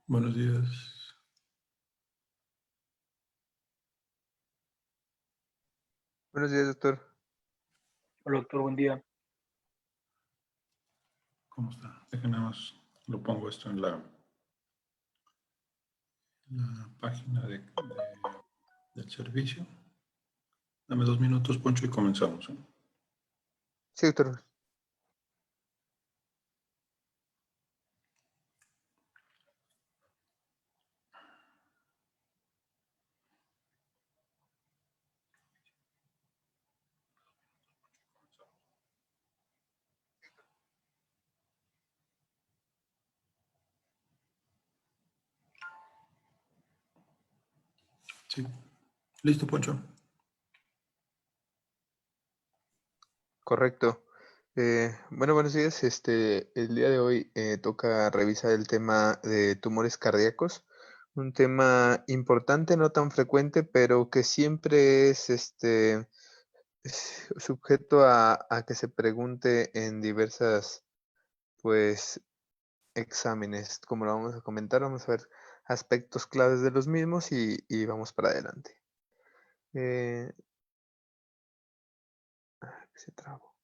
Buenos días. Buenos días, doctor. Hola, doctor, buen día. ¿Cómo está? Déjenme nada más, lo pongo esto en la página del servicio. Dame 2 minutos, Poncho, y comenzamos. Sí, doctor. Sí. ¿Listo, Poncho? Correcto. Bueno, buenos días. El día de hoy toca revisar el tema de tumores cardíacos, un tema importante, no tan frecuente, pero que siempre es sujeto a que se pregunte en diversas, pues, exámenes. Como lo vamos a comentar, vamos a ver aspectos claves de los mismos y vamos para adelante. Eh, Se trabó.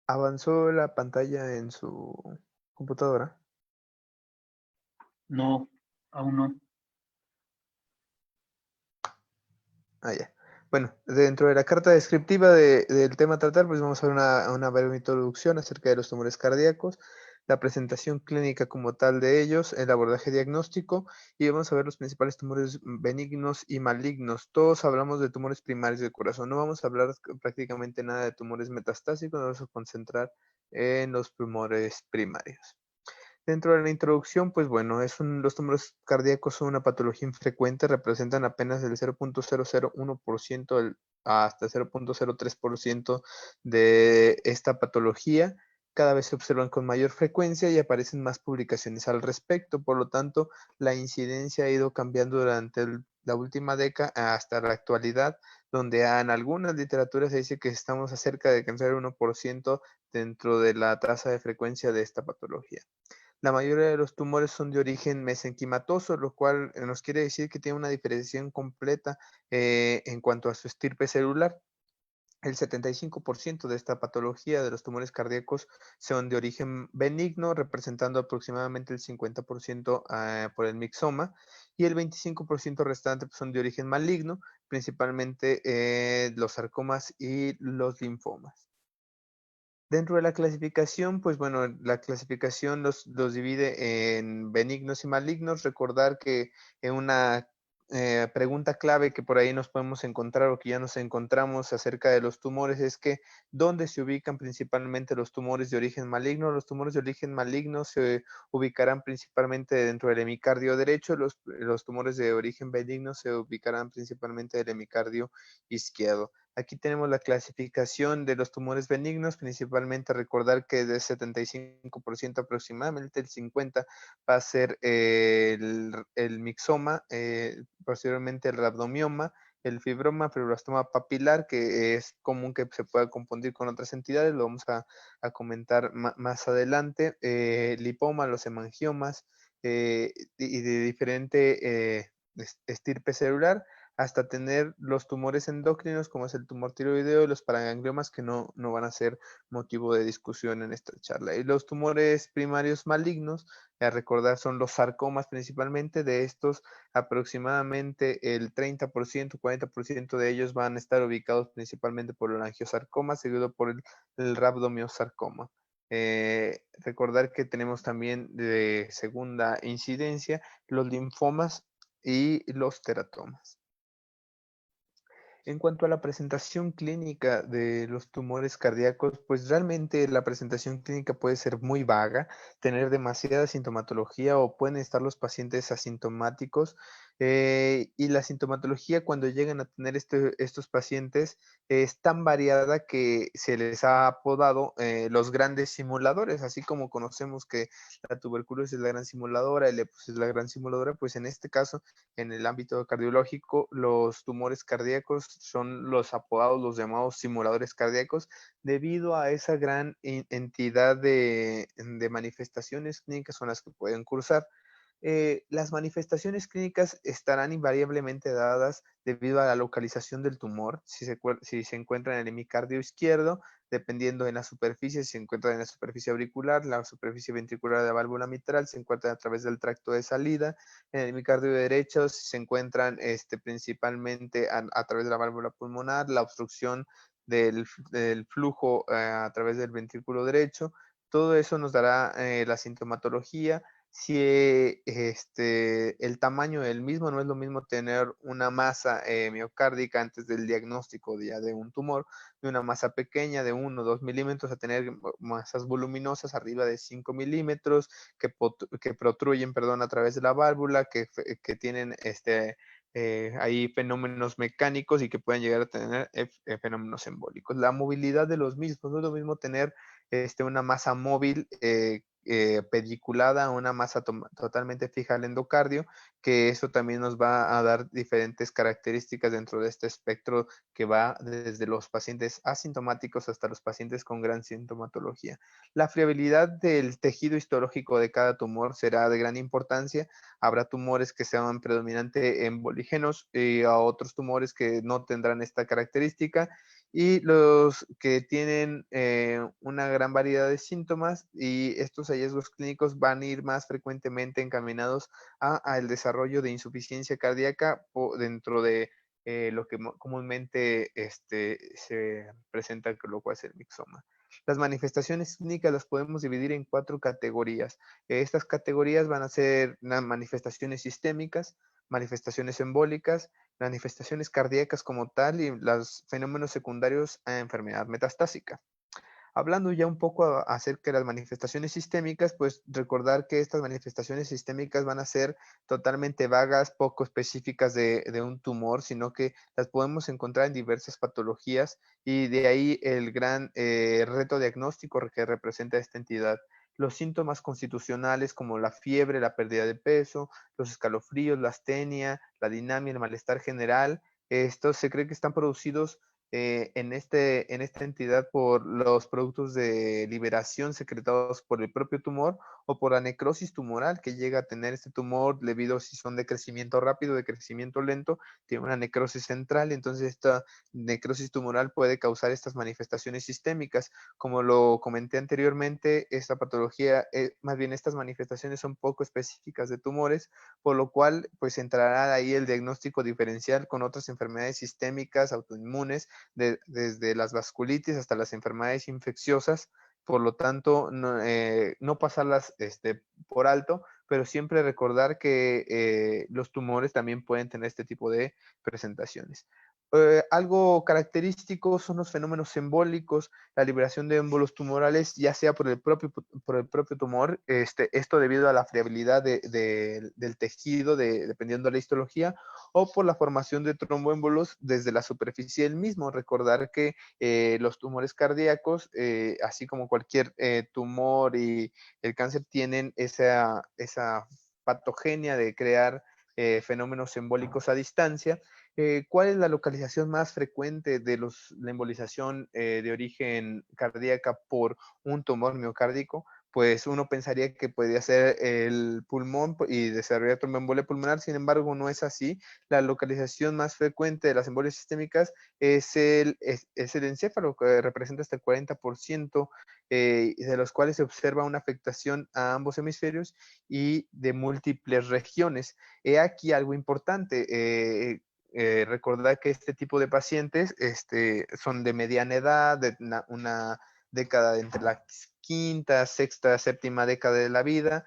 ¿Avanzó la pantalla en su computadora? No, aún no. Ya. Bueno, dentro de la carta descriptiva del tema a tratar, pues vamos a ver una breve introducción acerca de los tumores cardíacos, la presentación clínica como tal de ellos, el abordaje diagnóstico y vamos a ver los principales tumores benignos y malignos. Todos hablamos de tumores primarios del corazón, no vamos a hablar prácticamente nada de tumores metastásicos, nos vamos a concentrar en los tumores primarios. Dentro de la introducción, pues bueno, los tumores cardíacos son una patología infrecuente, representan apenas el 0.001% hasta 0.03% de esta patología. Cada vez se observan con mayor frecuencia y aparecen más publicaciones al respecto. Por lo tanto, la incidencia ha ido cambiando durante la última década hasta la actualidad, donde en algunas literaturas se dice que estamos cerca de alcanzar el 1% dentro de la tasa de frecuencia de esta patología. La mayoría de los tumores son de origen mesenquimatoso, lo cual nos quiere decir que tiene una diferenciación completa en cuanto a su estirpe celular. El 75% de esta patología de los tumores cardíacos son de origen benigno, representando aproximadamente el 50% por el mixoma, y el 25% restante son de origen maligno, principalmente los sarcomas y los linfomas. Dentro de la clasificación, pues bueno, la clasificación los divide en benignos y malignos. Recordar que en una pregunta clave que por ahí nos podemos encontrar o que ya nos encontramos acerca de los tumores es que ¿dónde se ubican principalmente los tumores de origen maligno? Los tumores de origen maligno se ubicarán principalmente dentro del hemicardio derecho, los tumores de origen benigno se ubicarán principalmente del hemicardio izquierdo. Aquí tenemos la clasificación de los tumores benignos, principalmente recordar que del 75% aproximadamente, el 50% va a ser el mixoma, posteriormente el rhabdomioma, el fibroma, fibroblastoma papilar, que es común que se pueda confundir con otras entidades, lo vamos a comentar más adelante, lipoma, los hemangiomas, y de diferente estirpe celular, hasta tener los tumores endocrinos, como es el tumor tiroideo y los paragangliomas, que no van a ser motivo de discusión en esta charla. Y los tumores primarios malignos, a recordar, son los sarcomas principalmente. De estos, aproximadamente el 30%, 40% de ellos van a estar ubicados principalmente por el angiosarcoma, seguido por el rhabdomiosarcoma. Recordar que tenemos también de segunda incidencia los linfomas y los teratomas. En cuanto a la presentación clínica de los tumores cardíacos, pues realmente la presentación clínica puede ser muy vaga, tener demasiada sintomatología o pueden estar los pacientes asintomáticos. Y la sintomatología cuando llegan a tener estos pacientes es tan variada que se les ha apodado los grandes simuladores, así como conocemos que la tuberculosis es la gran simuladora, el herpes es la gran simuladora, pues en este caso, en el ámbito cardiológico, los tumores cardíacos son los apodados, los llamados simuladores cardíacos, debido a esa gran entidad de manifestaciones clínicas son las que pueden cursar. Las manifestaciones clínicas estarán invariablemente dadas debido a la localización del tumor, si se encuentra en el hemicardio izquierdo, dependiendo en la superficie, si se encuentra en la superficie auricular, la superficie ventricular de la válvula mitral, se encuentra a través del tracto de salida, en el hemicardio derecho si se encuentran principalmente a través de la válvula pulmonar, la obstrucción del flujo a través del ventrículo derecho. Todo eso nos dará la sintomatología. Si el tamaño del mismo, no es lo mismo tener una masa miocárdica antes del diagnóstico de un tumor, de una masa pequeña de 1 o 2 milímetros, a tener masas voluminosas arriba de 5 milímetros que protruyen, perdón, a través de la válvula, que tienen hay fenómenos mecánicos y que pueden llegar a tener fenómenos embólicos. La movilidad de los mismos, no es lo mismo tener una masa móvil pediculada, una masa totalmente fija al endocardio, que eso también nos va a dar diferentes características dentro de este espectro que va desde los pacientes asintomáticos hasta los pacientes con gran sintomatología. La friabilidad del tejido histológico de cada tumor será de gran importancia. Habrá tumores que sean predominante embolígenos y a otros tumores que no tendrán esta característica, y los que tienen una gran variedad de síntomas, y estos hallazgos clínicos van a ir más frecuentemente encaminados al desarrollo de insuficiencia cardíaca dentro de lo que comúnmente se presenta, lo cual es el mixoma. Las manifestaciones clínicas las podemos dividir en 4 categorías. Estas categorías van a ser manifestaciones sistémicas, manifestaciones embólicas, manifestaciones cardíacas como tal y los fenómenos secundarios a enfermedad metastásica. Hablando ya un poco acerca de las manifestaciones sistémicas, pues recordar que estas manifestaciones sistémicas van a ser totalmente vagas, poco específicas de un tumor, sino que las podemos encontrar en diversas patologías, y de ahí el gran reto diagnóstico que representa esta entidad. Los síntomas constitucionales como la fiebre, la pérdida de peso, los escalofríos, la astenia, la dinamia, el malestar general, estos se cree que están producidos en esta entidad por los productos de liberación secretados por el propio tumor o por la necrosis tumoral que llega a tener este tumor debido a si son de crecimiento rápido, de crecimiento lento, tiene una necrosis central, entonces esta necrosis tumoral puede causar estas manifestaciones sistémicas. Como lo comenté anteriormente, esta patología, más bien estas manifestaciones son poco específicas de tumores, por lo cual pues entrará ahí el diagnóstico diferencial con otras enfermedades sistémicas autoinmunes, desde las vasculitis hasta las enfermedades infecciosas. Por lo tanto, no pasarlas por alto, pero siempre recordar que los tumores también pueden tener este tipo de presentaciones. Algo característico son los fenómenos embólicos, la liberación de émbolos tumorales, ya sea por el propio tumor, esto debido a la friabilidad del tejido, dependiendo de la histología, o por la formación de tromboémbolos desde la superficie del mismo. Recordar que los tumores cardíacos, así como cualquier tumor y el cáncer, tienen esa patogenia de crear fenómenos embólicos a distancia. ¿Cuál es la localización más frecuente de la embolización de origen cardíaca por un tumor miocárdico? Pues uno pensaría que podría ser el pulmón y desarrollar tromboembolia pulmonar, sin embargo no es así. La localización más frecuente de las embolias sistémicas es el encéfalo, que representa hasta el 40%, de los cuales se observa una afectación a ambos hemisferios y de múltiples regiones. He aquí algo importante. Recordar que este tipo de pacientes son de mediana edad, de una década entre la quinta, sexta, séptima década de la vida.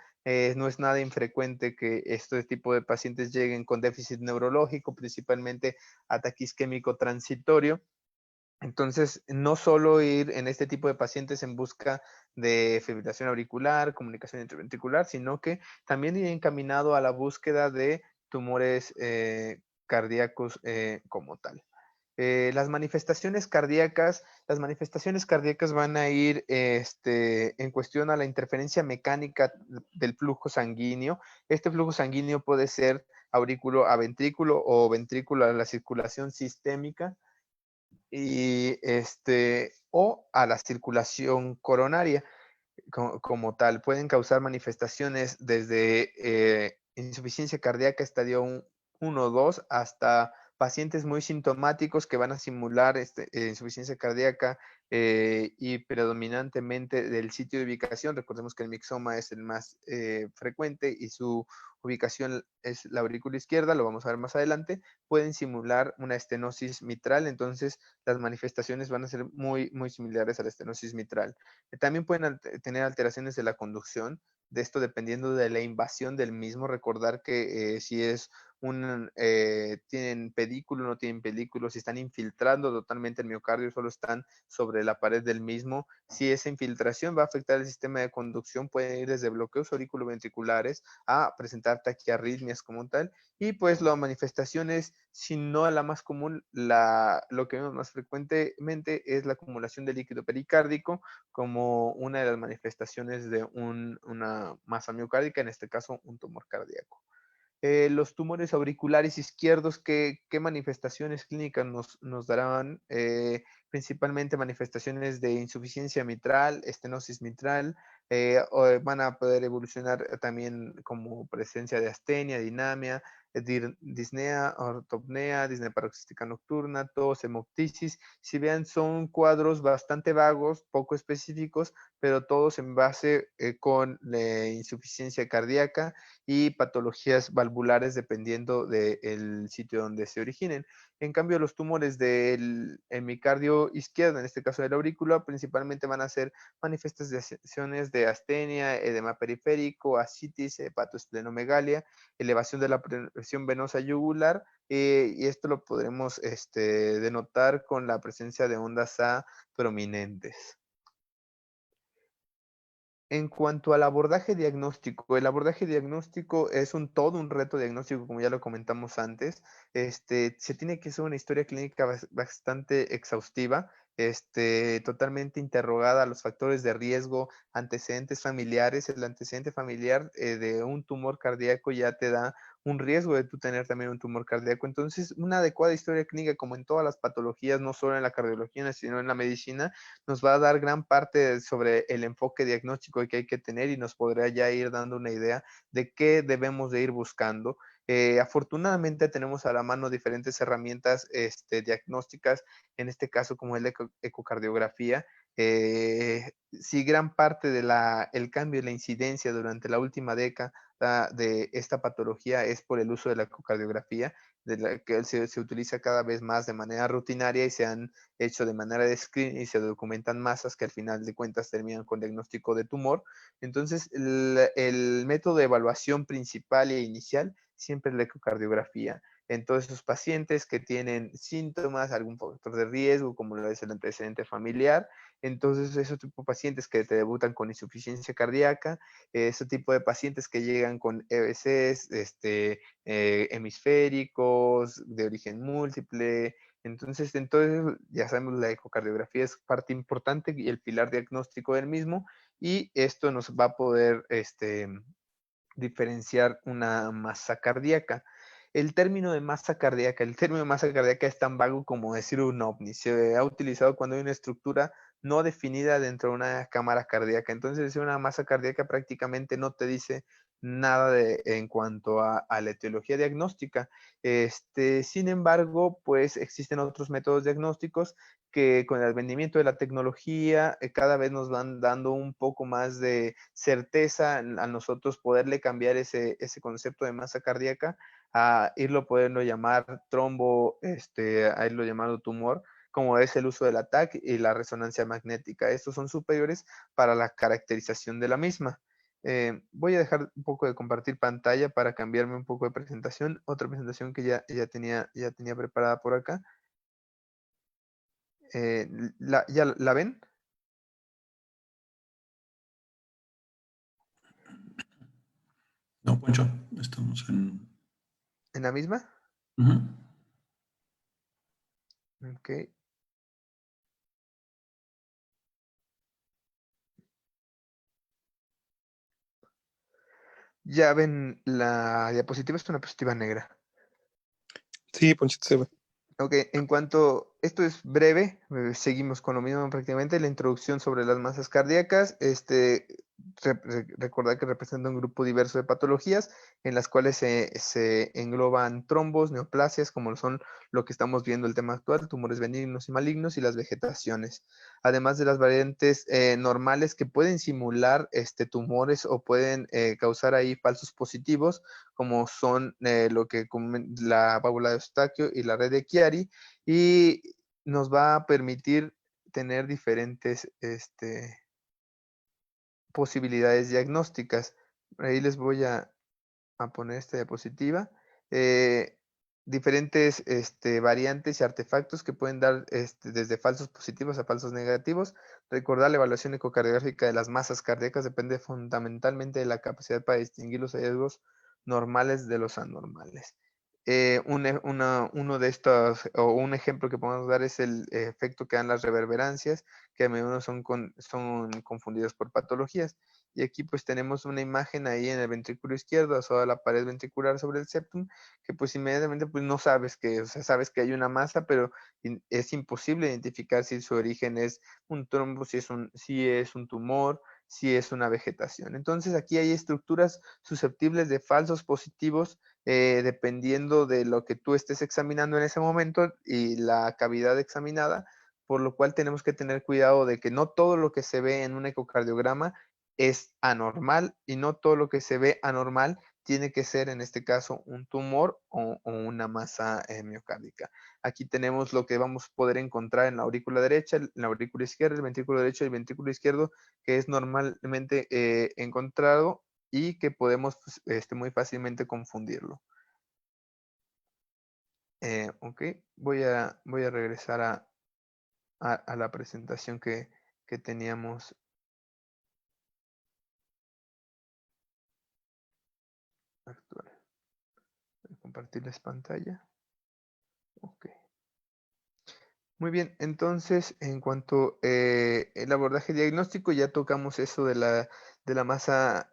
No es nada infrecuente que este tipo de pacientes lleguen con déficit neurológico, principalmente ataque isquémico transitorio. Entonces, no solo ir en este tipo de pacientes en busca de fibrilación auricular, comunicación interventricular, sino que también ir encaminado a la búsqueda de tumores cardíacos como tal. Las manifestaciones cardíacas van a ir en cuestión a la interferencia mecánica del flujo sanguíneo. Este flujo sanguíneo puede ser aurículo a ventrículo o ventrículo a la circulación sistémica y o a la circulación coronaria como tal. Pueden causar manifestaciones desde insuficiencia cardíaca estadio 1 o 2 hasta pacientes muy sintomáticos que van a simular insuficiencia cardíaca y predominantemente del sitio de ubicación. Recordemos que el mixoma es el más frecuente y su ubicación es la aurícula izquierda, lo vamos a ver más adelante. Pueden simular una estenosis mitral, entonces las manifestaciones van a ser muy, muy similares a la estenosis mitral. También pueden tener alteraciones de la conducción, de esto dependiendo de la invasión del mismo. Recordar que si es tienen pedículo, no tienen pedículo, si están infiltrando totalmente el miocardio, solo están sobre la pared del mismo. Si esa infiltración va a afectar el sistema de conducción, puede ir desde bloqueos auriculoventriculares a presentar taquiarritmias como tal. Y pues las manifestaciones, si no la más común, lo que vemos más frecuentemente es la acumulación de líquido pericárdico como una de las manifestaciones de una masa miocárdica, en este caso un tumor cardíaco. Los tumores auriculares izquierdos, ¿qué manifestaciones clínicas nos darán? Principalmente manifestaciones de insuficiencia mitral, estenosis mitral, van a poder evolucionar también como presencia de astenia, dinamia, disnea, ortopnea, disnea paroxística nocturna, tos, hemoptisis. Si vean, son cuadros bastante vagos, poco específicos, pero todos en base con insuficiencia cardíaca y patologías valvulares dependiendo del sitio donde se originen. En cambio, los tumores del hemicardio izquierdo, en este caso de la aurícula, principalmente van a ser manifestaciones de astenia, edema periférico, ascitis, hepatoesplenomegalia, elevación de la presión venosa yugular, y esto lo podremos denotar con la presencia de ondas A prominentes. En cuanto al abordaje diagnóstico, el abordaje diagnóstico es todo un reto diagnóstico, como ya lo comentamos antes. Se tiene que hacer una historia clínica bastante exhaustiva, totalmente interrogada a los factores de riesgo, antecedentes familiares. El antecedente familiar de un tumor cardíaco ya te da un riesgo de tú tener también un tumor cardíaco. Entonces, una adecuada historia clínica, como en todas las patologías, no solo en la cardiología, sino en la medicina, nos va a dar gran parte sobre el enfoque diagnóstico que hay que tener y nos podrá ya ir dando una idea de qué debemos de ir buscando. Afortunadamente tenemos a la mano diferentes herramientas diagnósticas, en este caso como el ecocardiografía. Si gran parte de el cambio y la incidencia durante la última década de esta patología es por el uso de la ecocardiografía, de la que se utiliza cada vez más de manera rutinaria y se han hecho de manera de screening y se documentan masas que al final de cuentas terminan con diagnóstico de tumor. Entonces, el método de evaluación principal e inicial siempre es la ecocardiografía. En todos esos pacientes que tienen síntomas, algún factor de riesgo, como lo es el antecedente familiar, entonces esos tipo de pacientes que te debutan con insuficiencia cardíaca, ese tipo de pacientes que llegan con EBCs, hemisféricos, de origen múltiple. Entonces ya sabemos, la ecocardiografía es parte importante y el pilar diagnóstico del mismo, y esto nos va a poder diferenciar una masa cardíaca. El término de masa cardíaca es tan vago como decir un ovni. Se ha utilizado cuando hay una estructura no definida dentro de una cámara cardíaca. Entonces, decir una masa cardíaca prácticamente no te dice nada en cuanto a la etiología diagnóstica. Sin embargo, pues existen otros métodos diagnósticos que con el advenimiento de la tecnología cada vez nos van dando un poco más de certeza a nosotros poderle cambiar ese concepto de masa cardíaca a irlo pudiendo llamar trombo, a irlo llamando tumor, como es el uso del ATAC y la resonancia magnética. Estos son superiores para la caracterización de la misma. Voy a dejar un poco de compartir pantalla para cambiarme un poco de presentación. Otra presentación que ya tenía preparada por acá. ¿Ya la ven? No, Poncho, estamos en ¿En la misma? Ujú. Ok. Ya ven, la diapositiva es una diapositiva negra. Sí, Ponchito se ve. Ok, en cuanto, esto es breve, seguimos con lo mismo prácticamente, la introducción sobre las masas cardíacas, recordar que representa un grupo diverso de patologías en las cuales se engloban trombos, neoplasias, como son lo que estamos viendo el tema actual, tumores benignos y malignos y las vegetaciones, además de las variantes normales que pueden simular tumores o pueden causar ahí falsos positivos, como son la válvula de Eustaquio y la red de Chiari, y nos va a permitir tener diferentes posibilidades diagnósticas. Ahí les voy a poner esta diapositiva. Diferentes variantes y artefactos que pueden dar desde falsos positivos a falsos negativos. Recordar la evaluación ecocardiográfica de las masas cardíacas depende fundamentalmente de la capacidad para distinguir los hallazgos normales de los anormales. Uno de estos, o un ejemplo que podemos dar es el efecto que dan las reverberancias, que a menudo son confundidos por patologías. Y aquí pues tenemos una imagen ahí en el ventrículo izquierdo, asociada a la pared ventricular sobre el septum, que pues inmediatamente pues no sabes que, o sea, sabes que hay una masa, pero es imposible identificar si su origen es un trombo, si es un tumor, si es una vegetación. Entonces aquí hay estructuras susceptibles de falsos positivos, dependiendo de lo que tú estés examinando en ese momento y la cavidad examinada, por lo cual tenemos que tener cuidado de que no todo lo que se ve en un ecocardiograma es anormal y no todo lo que se ve anormal tiene que ser en este caso un tumor o una masa miocárdica. Aquí tenemos lo que vamos a poder encontrar en la aurícula derecha, en la aurícula izquierda, el ventrículo derecho y el ventrículo izquierdo, que es normalmente encontrado y que podemos pues, muy fácilmente confundirlo. Ok, voy a regresar a la presentación que teníamos actual. Voy a compartirles pantalla. Ok. Muy bien, entonces en cuanto el abordaje diagnóstico, ya tocamos eso de la masa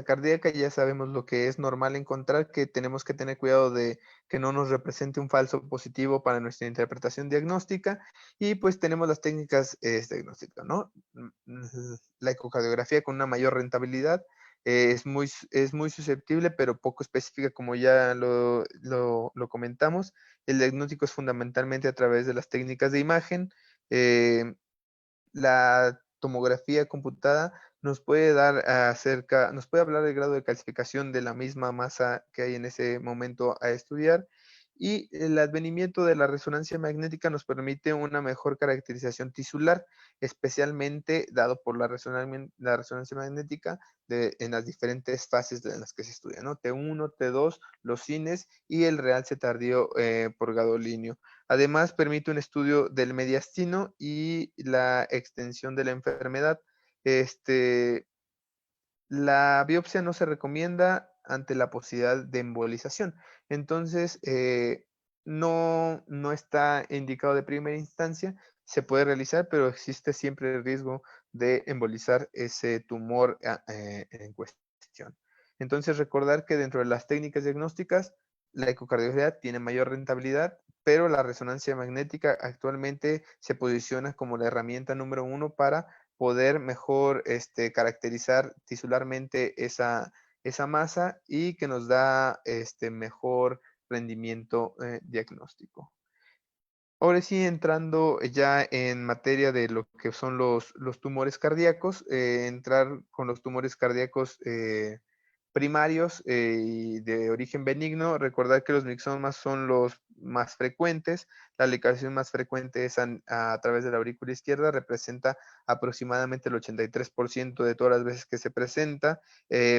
cardíaca, ya sabemos lo que es normal encontrar, que tenemos que tener cuidado de que no nos represente un falso positivo para nuestra interpretación diagnóstica, y pues tenemos las técnicas diagnósticas, ¿no? La ecocardiografía con una mayor rentabilidad. Es muy susceptible, pero poco específica, como ya lo comentamos. El diagnóstico es fundamentalmente a través de las técnicas de imagen. La tomografía computada nos puede nos puede hablar del grado de calcificación de la misma masa que hay en ese momento a estudiar. Y el advenimiento de la resonancia magnética nos permite una mejor caracterización tisular, especialmente dado por la resonancia magnética en las diferentes fases en las que se estudia, ¿no? T1, T2, los cines y el realce tardío por gadolinio. Además, permite un estudio del mediastino y la extensión de la enfermedad. La biopsia no se recomienda ante la posibilidad de embolización. Entonces, no está indicado de primera instancia, se puede realizar, pero existe siempre el riesgo de embolizar ese tumor en cuestión. Entonces, recordar que dentro de las técnicas diagnósticas, la ecocardiografía tiene mayor rentabilidad, pero la resonancia magnética actualmente se posiciona como la herramienta número uno para poder mejor caracterizar tisularmente esa masa y que nos da mejor rendimiento diagnóstico. Ahora sí, entrando ya en materia de lo que son los tumores cardíacos, entrar con los tumores cardíacos primarios y de origen benigno. Recordar que los mixomas son los más frecuentes. La localización más frecuente es a través de la aurícula izquierda, representa aproximadamente el 83% de todas las veces que se presenta,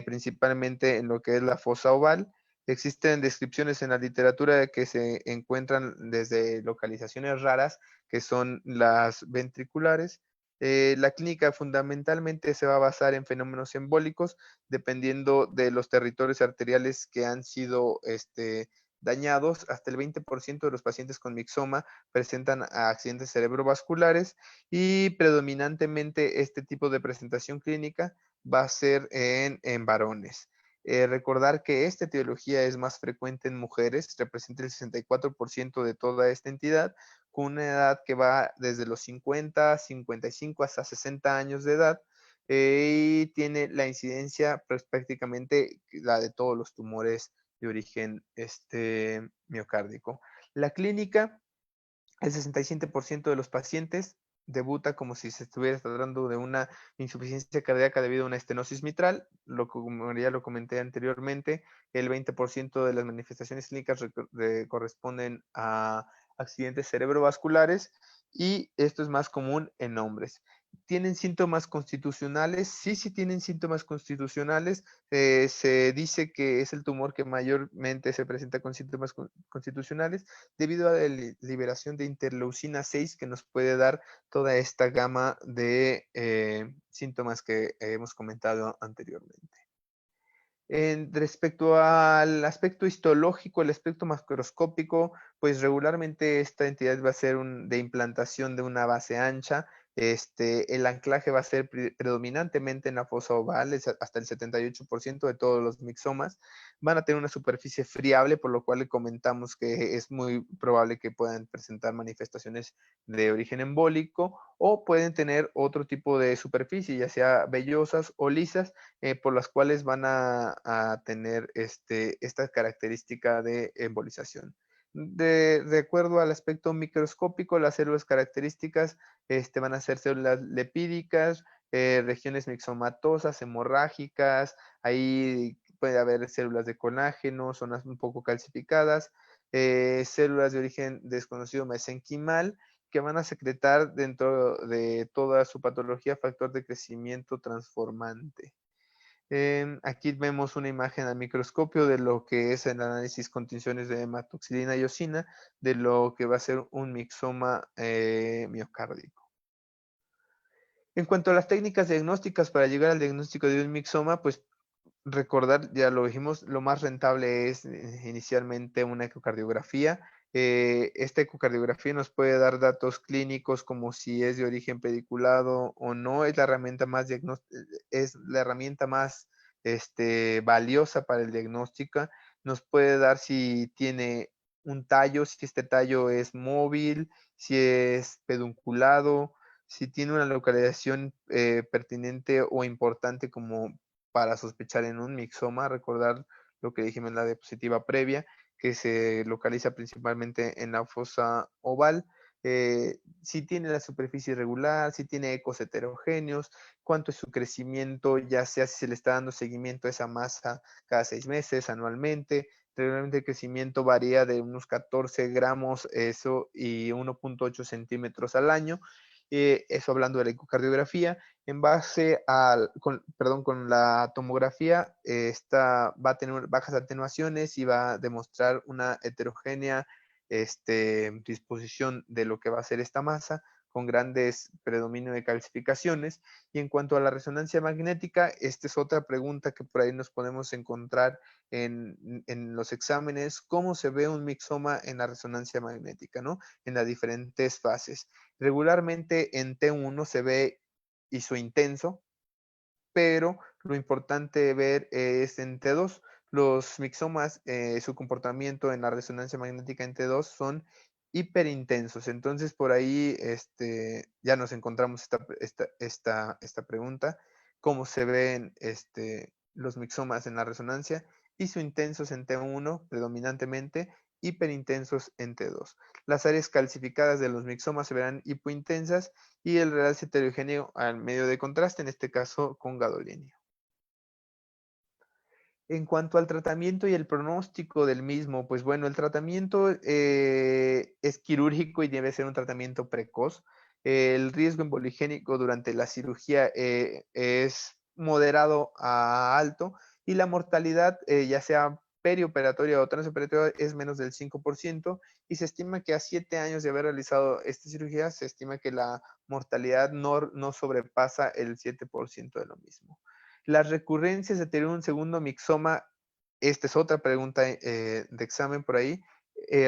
principalmente en lo que es la fosa oval. Existen descripciones en la literatura de que se encuentran desde localizaciones raras, que son las ventriculares. La clínica fundamentalmente se va a basar en fenómenos embólicos, dependiendo de los territorios arteriales que han sido dañados. Hasta el 20% de los pacientes con mixoma presentan accidentes cerebrovasculares y predominantemente este tipo de presentación clínica va a ser en varones. Recordar que esta etiología es más frecuente en mujeres, representa el 64% de toda esta entidad, con una edad que va desde los 50, 55 hasta 60 años de edad, y tiene la incidencia pues, prácticamente la de todos los tumores de origen miocárdico. La clínica, el 67% de los pacientes debuta como si se estuviera tratando de una insuficiencia cardíaca debido a una estenosis mitral, como ya lo comenté anteriormente, el 20% de las manifestaciones clínicas corresponden a accidentes cerebrovasculares y esto es más común en hombres. ¿Tienen síntomas constitucionales? Sí, sí tienen síntomas constitucionales. Se dice que es el tumor que mayormente se presenta con síntomas constitucionales debido a la liberación de interleucina 6 que nos puede dar toda esta gama de síntomas que hemos comentado anteriormente. Respecto al aspecto histológico, el aspecto macroscópico, pues regularmente esta entidad va a ser de implantación de una base ancha. El anclaje va a ser predominantemente en la fosa oval, hasta el 78% de todos los mixomas. Van a tener una superficie friable, por lo cual le comentamos que es muy probable que puedan presentar manifestaciones de origen embólico o pueden tener otro tipo de superficie, ya sea vellosas o lisas, por las cuales van a tener esta característica de embolización. De acuerdo al aspecto microscópico, las células características van a ser células lipídicas, regiones mixomatosas, hemorrágicas, ahí puede haber células de colágeno, zonas un poco calcificadas, células de origen desconocido mesenquimal, que van a secretar dentro de toda su patología factor de crecimiento transformante. Aquí vemos una imagen al microscopio de lo que es el análisis con tinciones de hematoxilina y eosina, de lo que va a ser un mixoma miocárdico. En cuanto a las técnicas diagnósticas para llegar al diagnóstico de un mixoma, pues recordar, ya lo dijimos, lo más rentable es inicialmente una ecocardiografía. Esta ecocardiografía nos puede dar datos clínicos como si es de origen pediculado o no. Es la herramienta más valiosa para el diagnóstico. Nos puede dar si tiene un tallo, si este tallo es móvil, si es pedunculado, si tiene una localización pertinente o importante como para sospechar en un mixoma. Recordar lo que dijimos en la diapositiva previa, que se localiza principalmente en la fosa oval. Si tiene la superficie irregular, si tiene ecos heterogéneos, cuánto es su crecimiento, ya sea si se le está dando seguimiento a esa masa cada 6 meses, anualmente. Realmente el crecimiento varía de unos 14 gramos eso y 1.8 centímetros al año. Eso hablando de la ecocardiografía. En base con la tomografía, esta va a tener bajas atenuaciones y va a demostrar una heterogénea disposición de lo que va a ser esta masa, con grandes predominio de calcificaciones. Y en cuanto a la resonancia magnética, esta es otra pregunta que por ahí nos podemos encontrar en los exámenes, cómo se ve un mixoma en la resonancia magnética, ¿no? En las diferentes fases. Regularmente en T1 se ve isointenso, pero lo importante ver es en T2. Los mixomas, su comportamiento en la resonancia magnética en T2 son hiperintensos. Entonces, por ahí ya nos encontramos esta pregunta, cómo se ven los mixomas en la resonancia, isointensos en T1 predominantemente, hiperintensos en T2. Las áreas calcificadas de los mixomas se verán hipointensas y el realce heterogéneo al medio de contraste, en este caso con gadolinio. En cuanto al tratamiento y el pronóstico del mismo, pues bueno, el tratamiento es quirúrgico y debe ser un tratamiento precoz. El riesgo emboligénico durante la cirugía es moderado a alto y la mortalidad, ya sea perioperatoria o transoperatoria, es menos del 5% y se estima que a 7 años de haber realizado esta cirugía, se estima que la mortalidad no sobrepasa el 7% de lo mismo. Las recurrencias de tener un segundo mixoma esta es otra pregunta de examen por ahí.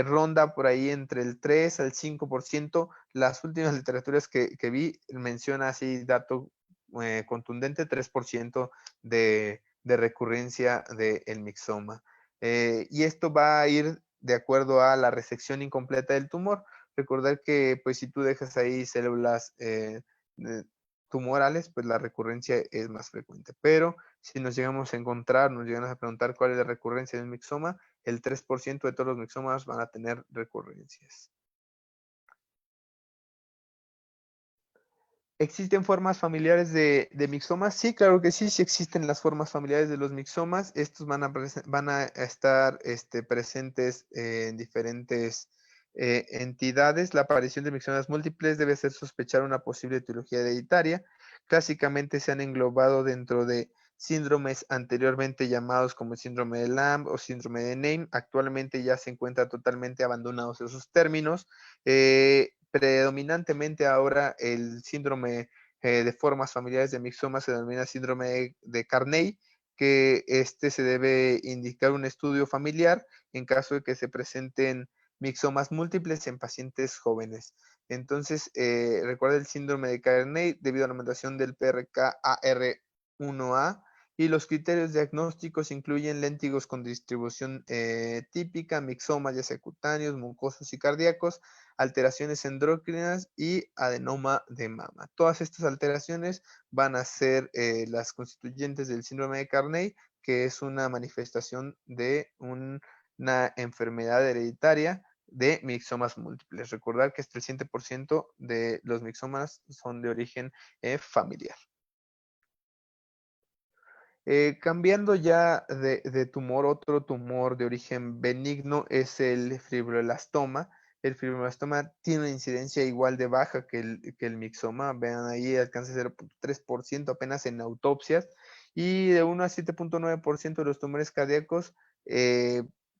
Ronda por ahí entre el 3 al 5%. Las últimas literaturas que vi menciona así dato contundente, 3% de recurrencia del mixoma. Y esto va a ir de acuerdo a la resección incompleta del tumor. Recordar que pues si tú dejas ahí células tumorales, pues la recurrencia es más frecuente. Pero si nos llegamos a encontrar, nos llegamos a preguntar cuál es la recurrencia del mixoma, el 3% de todos los mixomas van a tener recurrencias. ¿Existen formas familiares de mixomas? Sí, claro que sí, sí existen las formas familiares de los mixomas. Estos van a estar presentes en diferentes entidades. La aparición de mixomas múltiples debe hacer sospechar una posible etiología hereditaria. Clásicamente se han englobado dentro de síndromes anteriormente llamados como síndrome de Lamb o síndrome de Naim. Actualmente ya se encuentran totalmente abandonados esos términos. Predominantemente ahora el síndrome de formas familiares de mixoma se denomina síndrome de Carney, que se debe indicar un estudio familiar en caso de que se presenten mixomas múltiples en pacientes jóvenes. Entonces, recuerda el síndrome de Carney debido a la mutación del PRKAR1A y los criterios diagnósticos incluyen léntigos con distribución típica, mixomas ya sea cutáneos, mucosos y cardíacos, alteraciones endocrinas y adenoma de mama. Todas estas alteraciones van a ser las constituyentes del síndrome de Carney, que es una manifestación de una enfermedad hereditaria de mixomas múltiples. Recordar que hasta el 100% de los mixomas son de origen familiar. Cambiando ya de tumor, otro tumor de origen benigno es el fibroblastoma. El fibroblastoma tiene una incidencia igual de baja que el mixoma. Vean ahí, alcanza 0.3% apenas en autopsias. Y de 1 a 7.9% de los tumores cardíacos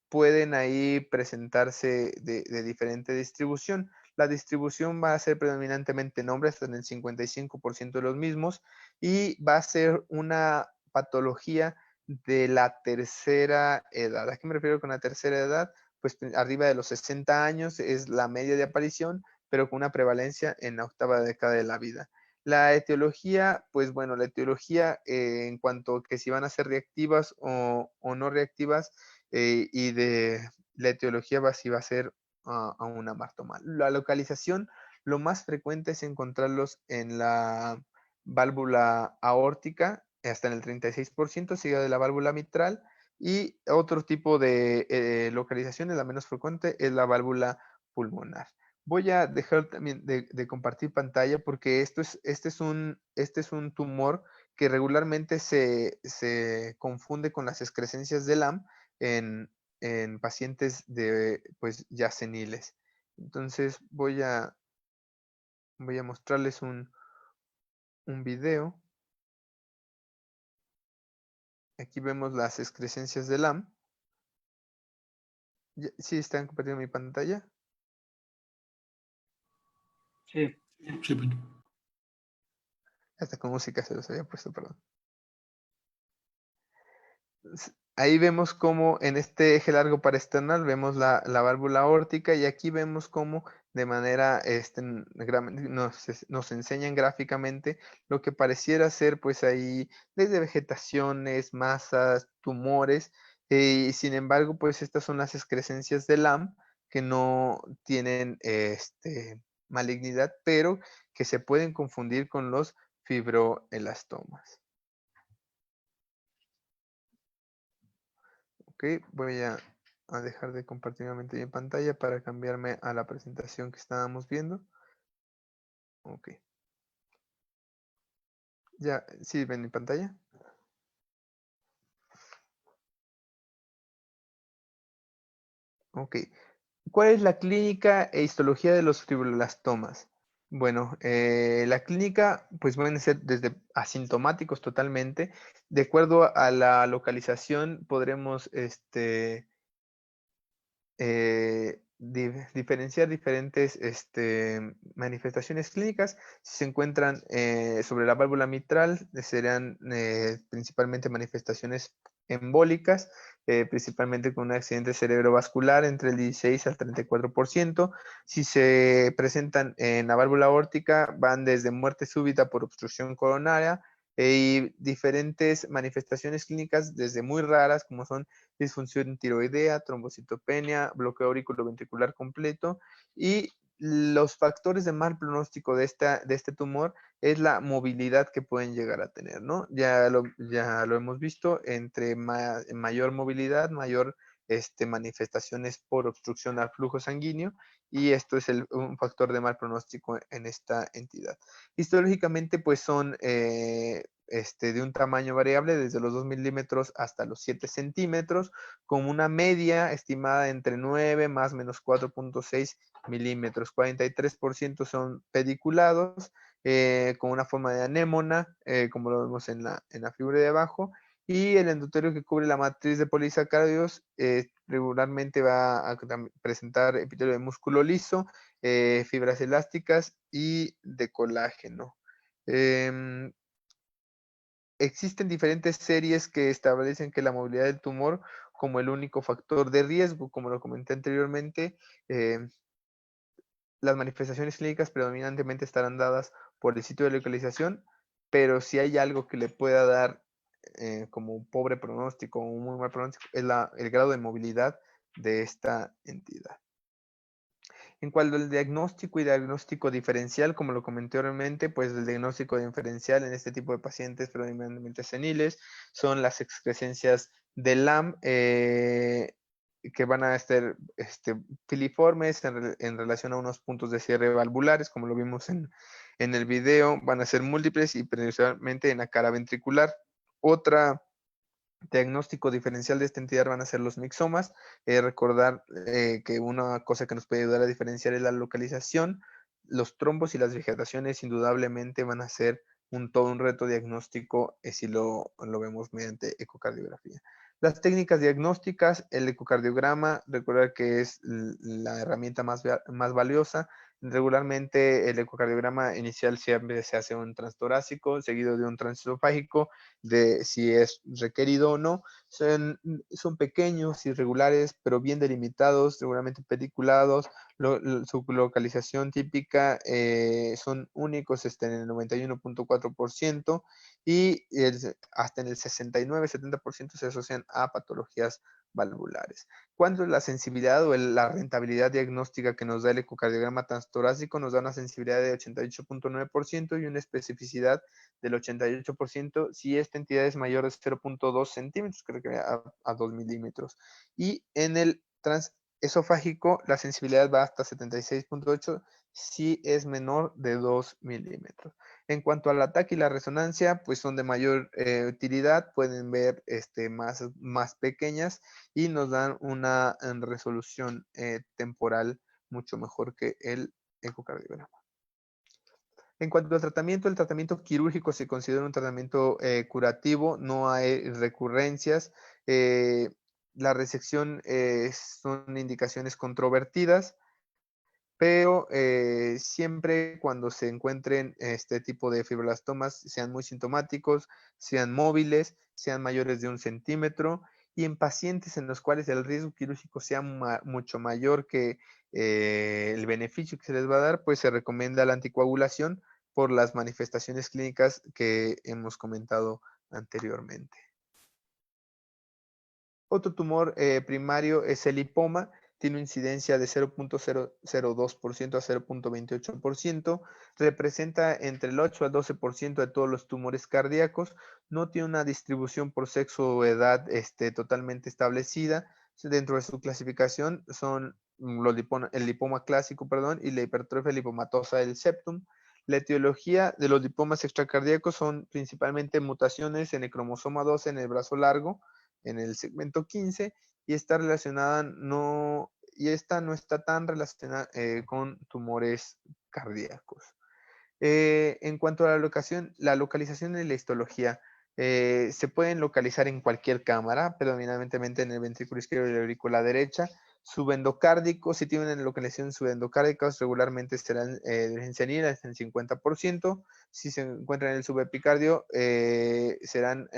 pueden ahí presentarse de diferente distribución. La distribución va a ser predominantemente en hombres, hasta en el 55% de los mismos. Y va a ser una patología de la tercera edad. ¿A qué me refiero con la tercera edad? Pues arriba de los 60 años es la media de aparición, pero con una prevalencia en la octava década de la vida. La etiología, pues bueno, la etiología en cuanto a que si van a ser reactivas o no reactivas y de la etiología si va a ser a una martoma. La localización, lo más frecuente es encontrarlos en la válvula aórtica, hasta en el 36%, seguida de la válvula mitral, y otro tipo de localizaciones, la menos frecuente, es la válvula pulmonar. Voy a dejar también de compartir pantalla porque este es un tumor que regularmente se confunde con las excrescencias de Lamb en pacientes pues ya seniles. Entonces voy a mostrarles un video. Aquí vemos las excrescencias de Lamb. ¿Sí están compartiendo mi pantalla? Sí. Sí, Peña. Hasta con música se los había puesto, perdón. Ahí vemos cómo en este eje largo parasternal vemos la válvula aórtica y aquí vemos cómo de manera nos enseñan gráficamente lo que pareciera ser pues ahí desde vegetaciones, masas, tumores, y sin embargo pues estas son las excrescencias de Lamb que no tienen malignidad, pero que se pueden confundir con los fibroelastomas. Ok, voy a dejar de compartir nuevamente mi pantalla para cambiarme a la presentación que estábamos viendo. Ok. Ya, ¿sí ven mi pantalla? Ok. ¿Cuál es la clínica e histología de los fibroblastomas? Bueno, la clínica, pues pueden ser desde asintomáticos totalmente. De acuerdo a la localización, podremos diferenciar diferentes manifestaciones clínicas. Si se encuentran sobre la válvula mitral, serán principalmente manifestaciones embólicas. principalmente con un accidente cerebrovascular entre el 16 al 34%. Si se presentan en la válvula aórtica, van desde muerte súbita por obstrucción coronaria y diferentes manifestaciones clínicas, desde muy raras, como son disfunción tiroidea, trombocitopenia, bloqueo auriculoventricular completo, y los factores de mal pronóstico de este tumor es la movilidad que pueden llegar a tener, ¿no? Ya lo hemos visto, entre mayor movilidad, mayor manifestaciones por obstrucción al flujo sanguíneo, y esto es un factor de mal pronóstico en esta entidad. Histológicamente, pues son de un tamaño variable, desde los 2 milímetros hasta los 7 centímetros, con una media estimada entre 9 más menos 4.6 milímetros. 43% son pediculados, con una forma de anémona, como lo vemos en la figura de abajo, y el endotelio que cubre la matriz de polisacáridos regularmente va a presentar epitelio de músculo liso, fibras elásticas y de colágeno. Existen diferentes series que establecen que la movilidad del tumor como el único factor de riesgo, como lo comenté anteriormente. Las manifestaciones clínicas predominantemente estarán dadas por el sitio de localización, pero si hay algo que le pueda dar como un pobre pronóstico o un muy mal pronóstico, es el grado de movilidad de esta entidad. En cuanto al diagnóstico y diagnóstico diferencial, como lo comenté anteriormente, pues el diagnóstico diferencial en este tipo de pacientes predominantemente seniles son las excrescencias de LAM, que van a estar filiformes en relación a unos puntos de cierre valvulares, como lo vimos en el video, van a ser múltiples y principalmente en la cara ventricular. Otra diagnóstico diferencial de esta entidad van a ser los mixomas. Recordar que una cosa que nos puede ayudar a diferenciar es la localización. Los trombos y las vegetaciones indudablemente van a ser todo un reto diagnóstico si lo vemos mediante ecocardiografía. Las técnicas diagnósticas, el ecocardiograma, recordar que es la herramienta más valiosa. Regularmente el ecocardiograma inicial siempre se hace un transtorácico, seguido de un transesofágico, de si es requerido o no. Son pequeños, irregulares, pero bien delimitados, seguramente pediculados. Su localización típica son únicos en el 91.4%, y hasta en el 69-70% se asocian a patologías valvulares. Cuando la sensibilidad o la rentabilidad diagnóstica que nos da el ecocardiograma transtorácico nos da una sensibilidad de 88.9% y una especificidad del 88% si esta entidad es mayor de 0.2 centímetros, creo que a 2 milímetros. Y en el transesofágico la sensibilidad va hasta 76.8 si es menor de 2 milímetros. En cuanto al ataque y la resonancia, pues son de mayor utilidad, pueden ver más pequeñas y nos dan una resolución temporal mucho mejor que el ecocardiograma. En cuanto al tratamiento, el tratamiento quirúrgico se considera un tratamiento curativo, no hay recurrencias. La resección son indicaciones controvertidas, pero siempre cuando se encuentren este tipo de fibroblastomas, sean muy sintomáticos, sean móviles, sean mayores de 1 centímetro, y en pacientes en los cuales el riesgo quirúrgico sea mucho mayor que el beneficio que se les va a dar, pues se recomienda la anticoagulación por las manifestaciones clínicas que hemos comentado anteriormente. Otro tumor primario es el lipoma. Tiene una incidencia de 0.002% a 0.28%, representa entre el 8 al 12% de todos los tumores cardíacos, no tiene una distribución por sexo o edad totalmente establecida. Dentro de su clasificación son el lipoma clásico, y la hipertrofia lipomatosa del septum. La etiología de los lipomas extracardíacos son principalmente mutaciones en el cromosoma 12 en el brazo largo, en el segmento 15, y esta no está tan relacionada con tumores cardíacos. En cuanto a la localización de la histología, se pueden localizar en cualquier cámara, predominantemente en el ventrículo izquierdo y la aurícula derecha. Subendocárdicos, si tienen localización subendocárdicos, regularmente serán de origen senil, hasta el 50%. Si se encuentran en el subepicardio, serán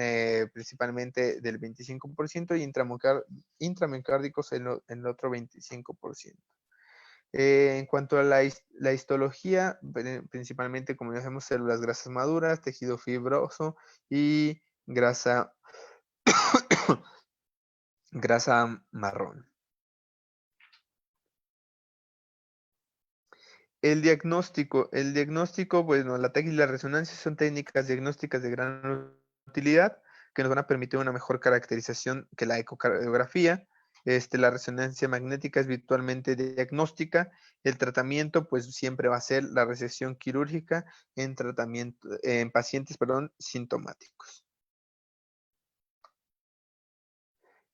principalmente del 25% y intramicárdicos en el otro 25%. En cuanto a la histología, principalmente, como ya sabemos, células grasas maduras, tejido fibroso y grasa, grasa marrón. El diagnóstico, bueno, la técnica y la resonancia son técnicas diagnósticas de gran utilidad que nos van a permitir una mejor caracterización que la ecocardiografía. La resonancia magnética es virtualmente diagnóstica. El tratamiento, pues siempre va a ser la resección quirúrgica en pacientes, sintomáticos.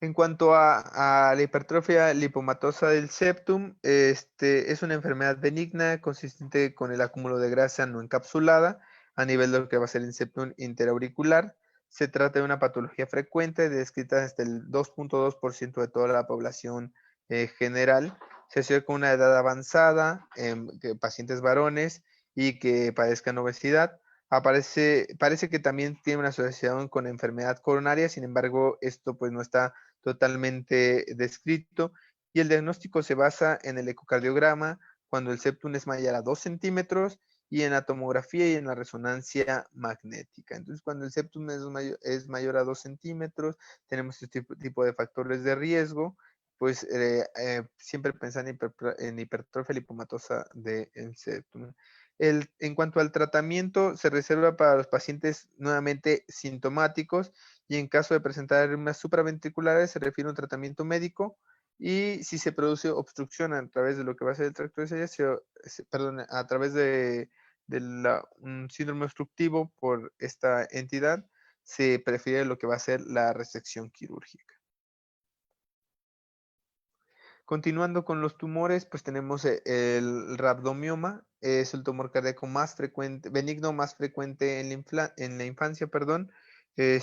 En cuanto a la hipertrofia lipomatosa del septum, es una enfermedad benigna consistente con el acúmulo de grasa no encapsulada a nivel de lo que va a ser el septum interauricular. Se trata de una patología frecuente, descrita hasta el 2.2% de toda la población general. Se asocia con una edad avanzada, pacientes varones y que padezcan obesidad. Parece que también tiene una asociación con enfermedad coronaria, sin embargo, esto pues no está totalmente descrito, y el diagnóstico se basa en el ecocardiograma cuando el septum es mayor a 2 centímetros y en la tomografía y en la resonancia magnética. Entonces, cuando el septum es mayor a 2 centímetros, tenemos este tipo de factores de riesgo, pues siempre pensar en hipertrofia lipomatosa del septum. En cuanto al tratamiento, se reserva para los pacientes nuevamente sintomáticos y en caso de presentar arritmias supraventriculares se refiere a un tratamiento médico, y si se produce obstrucción a través de lo que va a ser el tracto de Sayas, a través de un síndrome obstructivo por esta entidad, se prefiere lo que va a ser la resección quirúrgica. Continuando con los tumores, pues tenemos el rhabdomioma, es el tumor cardíaco más frecuente, benigno más frecuente en la infancia, perdón. El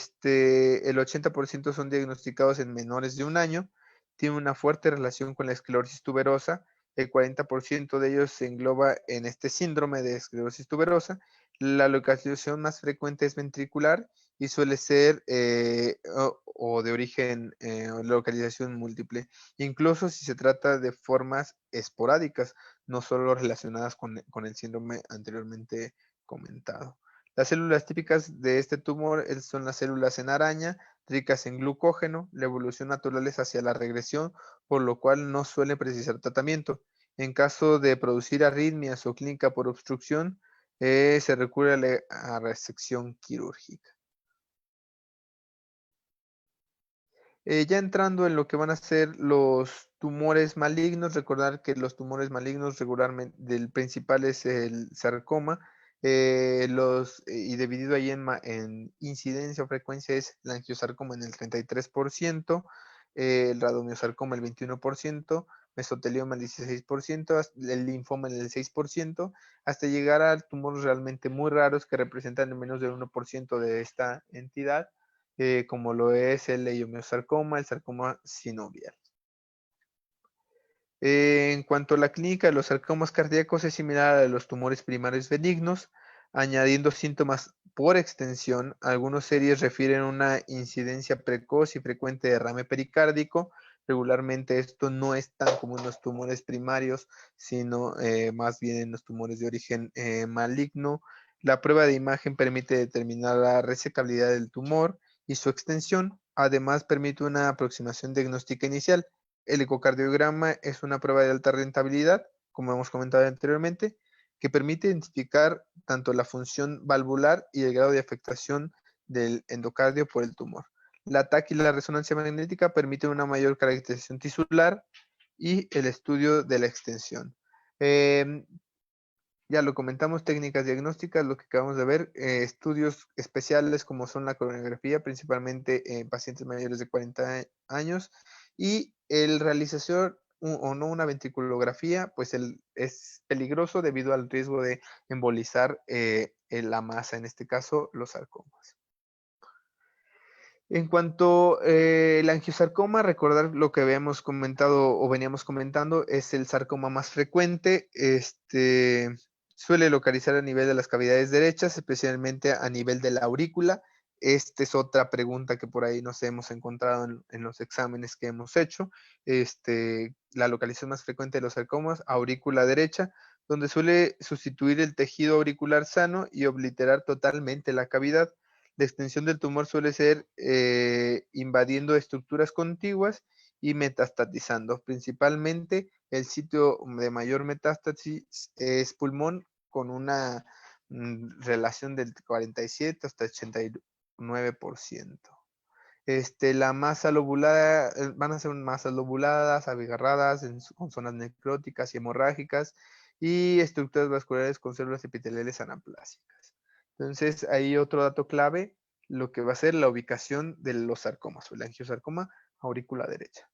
80% son diagnosticados en menores de 1 año, tiene una fuerte relación con la esclerosis tuberosa, el 40% de ellos se engloba en este síndrome de esclerosis tuberosa. La localización más frecuente es ventricular y suele ser o de origen localización múltiple, incluso si se trata de formas esporádicas, no solo relacionadas con el síndrome anteriormente comentado. Las células típicas de este tumor son las células en araña, ricas en glucógeno. La evolución natural es hacia la regresión, por lo cual no suele precisar tratamiento. En caso de producir arritmias o clínica por obstrucción, se recurre a resección quirúrgica. Ya entrando en lo que van a ser los tumores malignos, recordar que los tumores malignos regularmente, el principal es el sarcoma, y dividido ahí en incidencia o frecuencia es el angiosarcoma en el 33%, el radomiosarcoma el 21%, mesotelioma el 16%, el linfoma en el 6%, hasta llegar a tumores realmente muy raros que representan menos del 1% de esta entidad, como lo es el leiomyosarcoma, el sarcoma sinovial. En cuanto a la clínica de los sarcomas cardíacos, es similar a la de los tumores primarios benignos, añadiendo síntomas por extensión. Algunas series refieren una incidencia precoz y frecuente de derrame pericárdico. Regularmente esto no es tan común en los tumores primarios, sino más bien en los tumores de origen maligno. La prueba de imagen permite determinar la resecabilidad del tumor y su extensión. Además, permite una aproximación diagnóstica inicial. El ecocardiograma es una prueba de alta rentabilidad, como hemos comentado anteriormente, que permite identificar tanto la función valvular y el grado de afectación del endocardio por el tumor. La TAC y la resonancia magnética permiten una mayor caracterización tisular y el estudio de la extensión. Ya lo comentamos, técnicas diagnósticas, lo que acabamos de ver, estudios especiales como son la coronografía, principalmente en pacientes mayores de 40 años, y el realización o no una ventriculografía, pues es peligroso debido al riesgo de embolizar la masa, en este caso los sarcomas. En cuanto al angiosarcoma, recordar lo que habíamos comentado o veníamos comentando, es el sarcoma más frecuente. Suele localizar a nivel de las cavidades derechas, especialmente a nivel de la aurícula. Esta es otra pregunta que por ahí nos hemos encontrado en los exámenes que hemos hecho. La localización más frecuente de los sarcomas, aurícula derecha, donde suele sustituir el tejido auricular sano y obliterar totalmente la cavidad. La extensión del tumor suele ser invadiendo estructuras contiguas y metastatizando. Principalmente el sitio de mayor metástasis es pulmón con una relación del 47 hasta 89%. La masa lobulada, van a ser masas lobuladas, abigarradas, con zonas necróticas y hemorrágicas y estructuras vasculares con células epiteliales anaplásicas. Entonces, ahí otro dato clave, lo que va a ser la ubicación de los sarcomas, o el angiosarcoma aurícula derecha.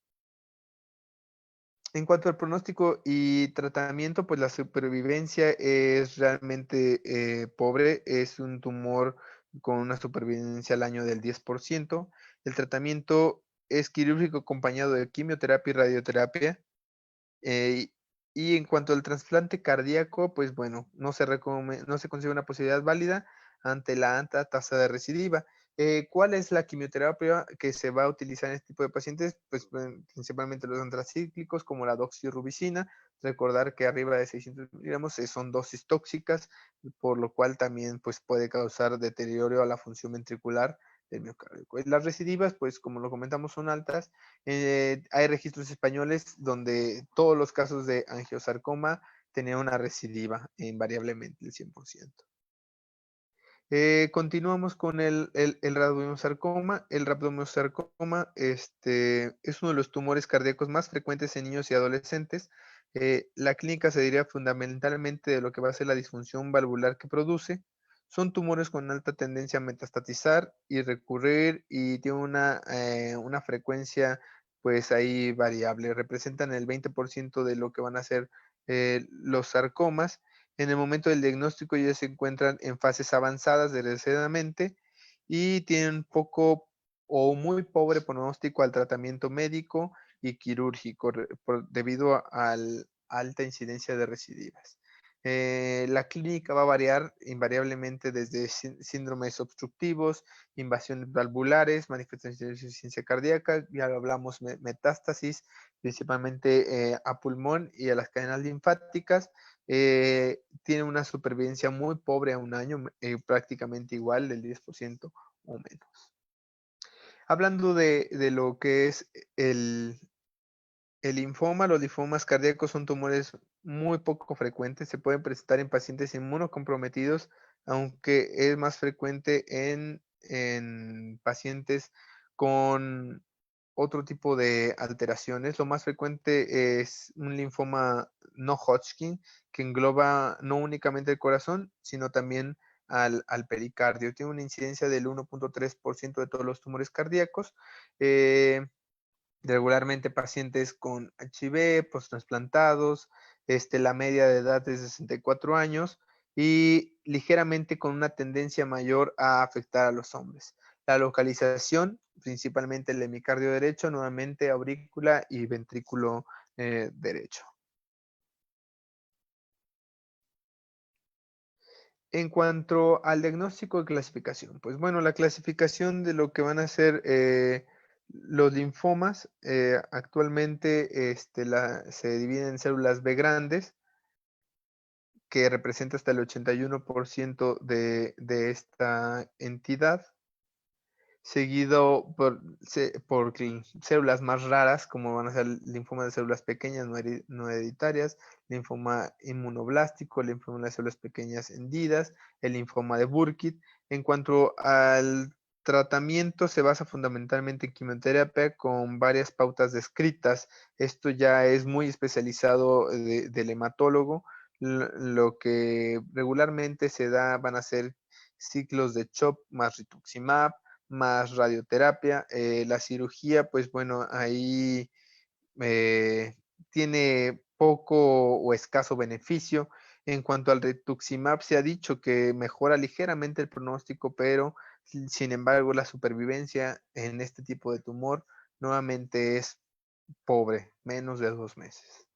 En cuanto al pronóstico y tratamiento, pues la supervivencia es realmente pobre. Es un tumor con una supervivencia al año del 10%. El tratamiento es quirúrgico acompañado de quimioterapia y radioterapia. Y en cuanto al trasplante cardíaco, pues bueno, no se consigue una posibilidad válida ante la alta tasa de recidiva. ¿Cuál es la quimioterapia que se va a utilizar en este tipo de pacientes? Pues principalmente los antracíclicos como la doxirubicina. Recordar que arriba de 600 miligramos son dosis tóxicas, por lo cual también pues, puede causar deterioro a la función ventricular del miocardio. Las recidivas, pues como lo comentamos, son altas. Hay registros españoles donde todos los casos de angiosarcoma tenían una recidiva invariablemente, el 100%. Continuamos con el rabdomyosarcoma. El rabdomyosarcoma es uno de los tumores cardíacos más frecuentes en niños y adolescentes. La clínica se diría fundamentalmente de lo que va a ser la disfunción valvular que produce. Son tumores con alta tendencia a metastatizar y recurrir y tienen una frecuencia pues ahí variable. Representan el 20% de lo que van a ser los sarcomas. En el momento del diagnóstico ya se encuentran en fases avanzadas desgraciadamente y tienen poco o muy pobre pronóstico al tratamiento médico y quirúrgico debido a la alta incidencia de recidivas. La clínica va a variar invariablemente desde síndromes obstructivos, invasiones valvulares, manifestaciones de insuficiencia cardíaca, ya lo hablamos, metástasis, principalmente a pulmón y a las cadenas linfáticas. Tiene una supervivencia muy pobre a un año, prácticamente igual, del 10% o menos. Hablando de lo que es el linfoma, los linfomas cardíacos son tumores muy poco frecuentes, se pueden presentar en pacientes inmunocomprometidos, aunque es más frecuente en pacientes con otro tipo de alteraciones. Lo más frecuente es un linfoma no Hodgkin, que engloba no únicamente el corazón, sino también al pericardio. Tiene una incidencia del 1.3% de todos los tumores cardíacos. Regularmente pacientes con HIV, posttransplantados, la media de edad es de 64 años y ligeramente con una tendencia mayor a afectar a los hombres. La localización, principalmente el hemicardio derecho, nuevamente aurícula y ventrículo derecho. En cuanto al diagnóstico y clasificación, pues bueno, la clasificación de lo que van a ser los linfomas, actualmente se dividen en células B grandes, que representa hasta el 81% de esta entidad, seguido por células más raras, como van a ser linfoma de células pequeñas no hereditarias, linfoma inmunoblástico, linfoma de células pequeñas hendidas, el linfoma de Burkitt. En cuanto al tratamiento, se basa fundamentalmente en quimioterapia con varias pautas descritas. Esto ya es muy especializado del hematólogo. Lo que regularmente se da van a ser ciclos de CHOP más rituximab, más radioterapia. La cirugía, pues bueno, ahí tiene poco o escaso beneficio. En cuanto al rituximab, se ha dicho que mejora ligeramente el pronóstico, pero sin embargo la supervivencia en este tipo de tumor nuevamente es pobre, menos de 2 meses.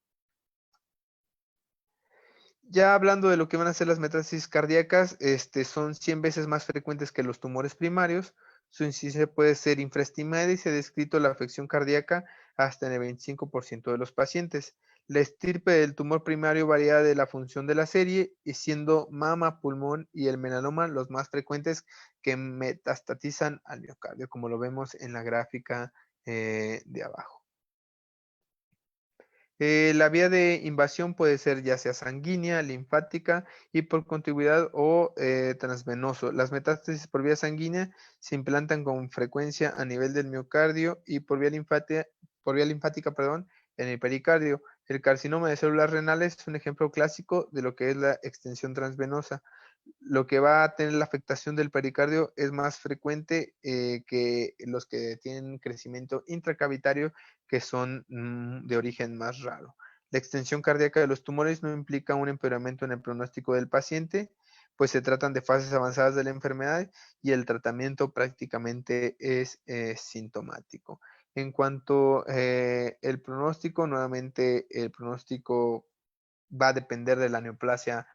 Ya hablando de lo que van a ser las metástasis cardíacas, son 100 veces más frecuentes que los tumores primarios. Su incidencia puede ser infraestimada y se ha descrito la afección cardíaca hasta en el 25% de los pacientes. La estirpe del tumor primario varía de la función de la serie, y siendo mama, pulmón y el melanoma los más frecuentes que metastatizan al miocardio, como lo vemos en la gráfica de abajo. La vía de invasión puede ser ya sea sanguínea, linfática y por contigüidad o transvenoso. Las metástasis por vía sanguínea se implantan con frecuencia a nivel del miocardio y por vía linfática, perdón, en el pericardio. El carcinoma de células renales es un ejemplo clásico de lo que es la extensión transvenosa. Lo que va a tener la afectación del pericardio es más frecuente que los que tienen crecimiento intracavitario, que son de origen más raro. La extensión cardíaca de los tumores no implica un empeoramiento en el pronóstico del paciente, pues se tratan de fases avanzadas de la enfermedad y el tratamiento prácticamente es sintomático. En cuanto el pronóstico, nuevamente el pronóstico va a depender de la neoplasia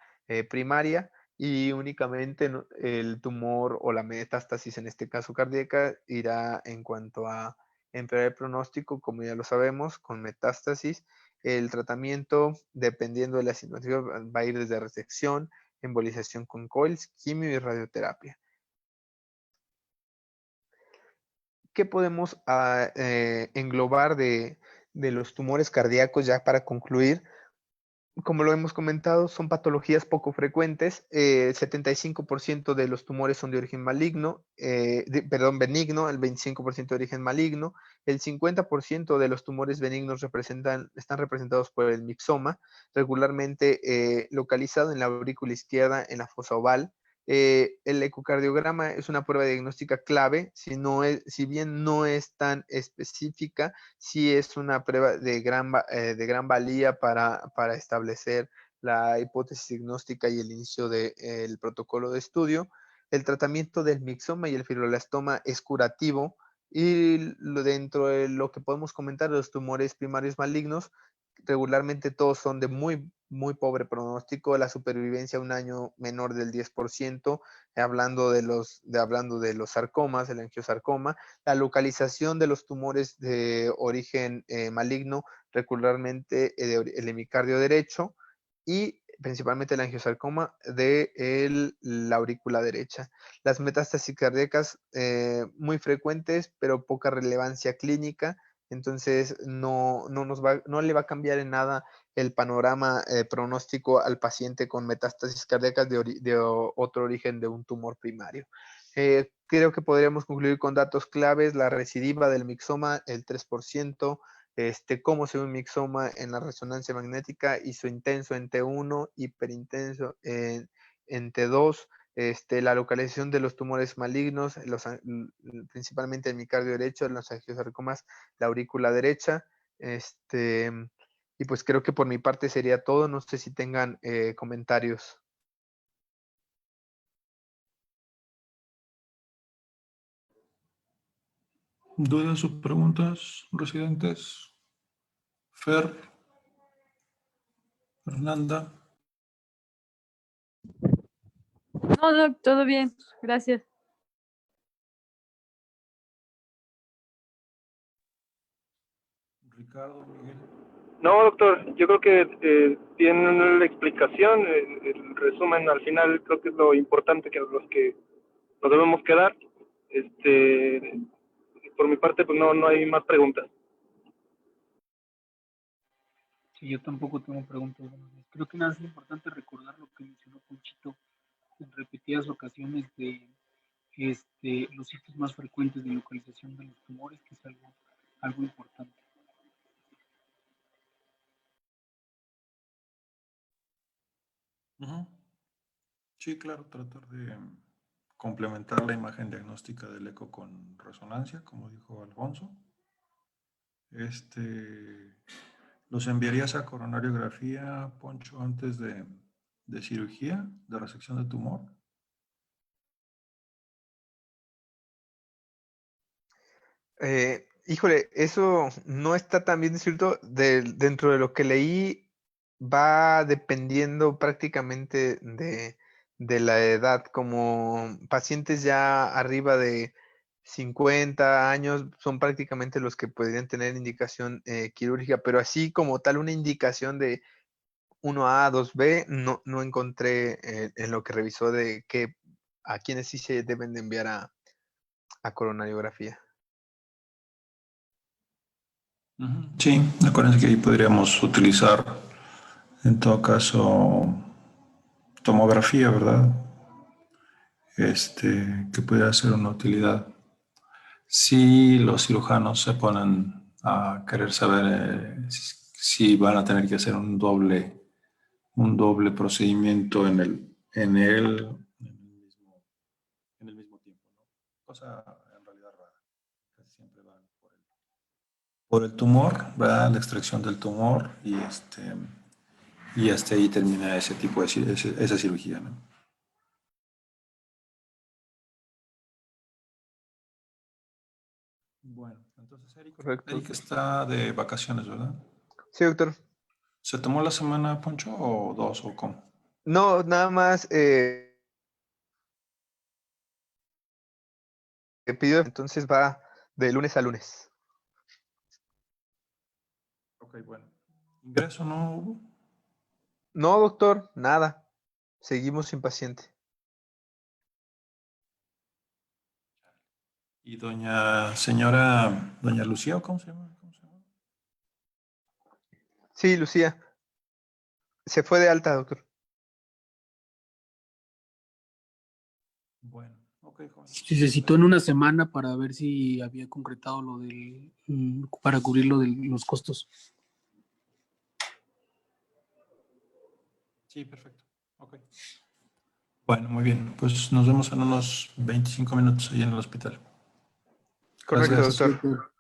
primaria, y únicamente el tumor o la metástasis, en este caso cardíaca, irá en cuanto a empeorar el pronóstico, como ya lo sabemos, con metástasis. El tratamiento, dependiendo de la situación, va a ir desde resección, embolización con coils, quimio y radioterapia. ¿Qué podemos englobar de los tumores cardíacos ya para concluir? Como lo hemos comentado, son patologías poco frecuentes. 75% de los tumores son de origen maligno, benigno, el 25% de origen maligno. El 50% de los tumores benignos están representados por el mixoma, regularmente localizado en la aurícula izquierda, en la fosa oval. El ecocardiograma es una prueba diagnóstica clave, si bien no es tan específica, sí es una prueba de gran valía para establecer la hipótesis diagnóstica y el inicio del protocolo de estudio. El tratamiento del mixoma y el fibroblastoma es curativo, y dentro de lo que podemos comentar de los tumores primarios malignos, regularmente todos son de muy, muy pobre pronóstico, la supervivencia a un año menor del 10%, hablando de los sarcomas, el angiosarcoma. La localización de los tumores de origen maligno, regularmente el hemicardio derecho, y principalmente el angiosarcoma de la aurícula derecha. Las metástasis cardíacas muy frecuentes, pero poca relevancia clínica. Entonces no le va a cambiar en nada el panorama pronóstico al paciente con metástasis cardíacas de otro origen de un tumor primario. Creo que podríamos concluir con datos claves: la recidiva del mixoma, el 3%, cómo se ve un mixoma en la resonancia magnética, isointenso en T1, hiperintenso en T2, la localización de los tumores malignos, principalmente el micardio derecho, los angiosarcomas, la aurícula derecha. Y pues creo que por mi parte sería todo. No sé si tengan comentarios. ¿Dudas o preguntas, residentes? Fer, Fernanda. No, Doc, todo bien, gracias. Ricardo, Miguel. No, doctor, yo creo que tienen la explicación, el resumen al final creo que es lo importante que los que nos debemos quedar. Por mi parte, pues no hay más preguntas. Sí, yo tampoco tengo preguntas. Creo que nada es importante recordar lo que mencionó Ponchito en repetidas ocasiones de los sitios más frecuentes de localización de los tumores, que es algo importante. Sí, claro, tratar de complementar la imagen diagnóstica del eco con resonancia, como dijo Alfonso. ¿Los enviarías a coronariografía, Poncho, antes de de cirugía, de resección de tumor. Híjole, eso no está tan bien descrito. Dentro de lo que leí, va dependiendo prácticamente de la edad. Como pacientes ya arriba de 50 años son prácticamente los que podrían tener indicación quirúrgica, pero así como tal una indicación de 1A, 2B, no encontré en lo que revisó de que a quienes sí se deben de enviar a coronariografía. Sí, acuérdense que ahí podríamos utilizar, en todo caso, tomografía, ¿verdad? Que pudiera ser una utilidad. Si los cirujanos se ponen a querer saber si van a tener que hacer un doble procedimiento en el mismo tiempo, ¿no? Cosa en realidad rara. Casi siempre van por el tumor, ¿verdad? La extracción del tumor y hasta ahí termina ese tipo de esa cirugía, ¿no? Bueno, entonces Correcto. Eric está de vacaciones, ¿verdad? Sí, doctor. ¿Se tomó la semana, Poncho, o 2 o cómo? No, nada más pidió, entonces va de lunes a lunes. Ok, bueno. ¿Ingreso no hubo? No, doctor, nada. Seguimos sin paciente. ¿Y doña Lucía, o cómo se llama? Sí, Lucía. Se fue de alta, doctor. Bueno, ok, joven. Sí, se citó en una semana para ver si había concretado lo para cubrir lo de los costos. Sí, perfecto. Ok. Bueno, muy bien. Pues nos vemos en unos 25 minutos ahí en el hospital. Correcto, Gracias. doctor. Doctor.